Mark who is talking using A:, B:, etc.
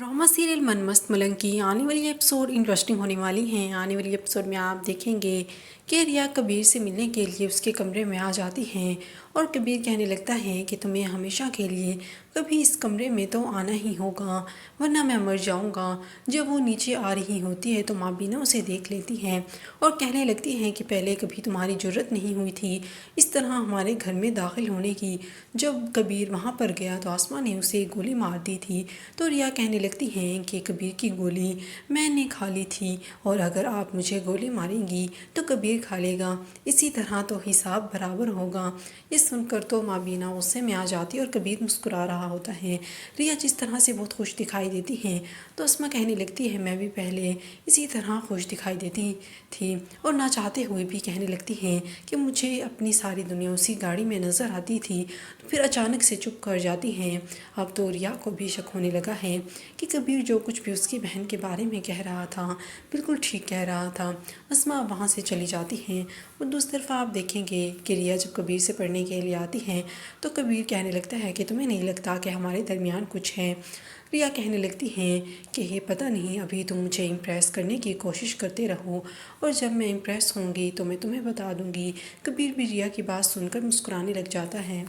A: Drama serial मन मस्त मलंग की आने वाली एपिसोड इंटरेस्टिंग होने वाली हैं। आने वाली एपिसोड में आप देखेंगे कि रिया कबीर से मिलने के लिए उसके कमरे में आ जाती हैं और कबीर कहने लगता है कि तुम्हें हमेशा के लिए कभी इस कमरे में तो आना ही होगा वरना मैं मर जाऊंगा। जब वो नीचे आ रही होती है तो माँ बीना उसे देख लेती हैं और कहने लगती हैं कि पहले कभी तुम्हारी ज़रूरत नहीं हुई थी इस तरह हमारे घर में दाखिल होने की। जब कबीर वहाँ पर गया तो आसमा ने उसे गोली मार दी थी। तो रिया कहने लगती हैं कि कबीर की गोली मैंने खा ली थी और अगर आप मुझे गोली मारेंगी तो कबीर खा लेगा, इसी तरह तो हिसाब बराबर होगा। ये सुनकर तो माँ बीना गुस्से में आ जाती है और कबीर मुस्कुरा रहा होता है। रिया जिस तरह से बहुत खुश दिखाई देती है तो अस्मा कहने लगती है मैं भी पहले इसी तरह खुश दिखाई देती थी और ना चाहते हुए भी कहने लगती है कि मुझे अपनी सारी दुनिया उसी गाड़ी में नज़र आती थी। फिर अचानक से चुप कर जाती हैं। अब तो रिया को भी शक होने लगा है कि कबीर जो कुछ भी उसकी बहन के बारे में कह रहा था बिल्कुल ठीक कह रहा था। अस्मा वहाँ से चली जाती हैं और दूसरी तरफ आप देखेंगे कि रिया जब कबीर से पढ़ने के लिए आती हैं तो कबीर कहने लगता है कि तुम्हें नहीं लगता कि हमारे दरमियान कुछ है। रिया कहने लगती हैं कि ये पता नहीं, अभी तुम मुझे इम्प्रेस करने की कोशिश करते रहो और जब मैं इम्प्रेस होंगी तो मैं तुम्हें बता दूंगी। कबीर भी रिया की बात सुनकर मुस्कुराने लग जाता है।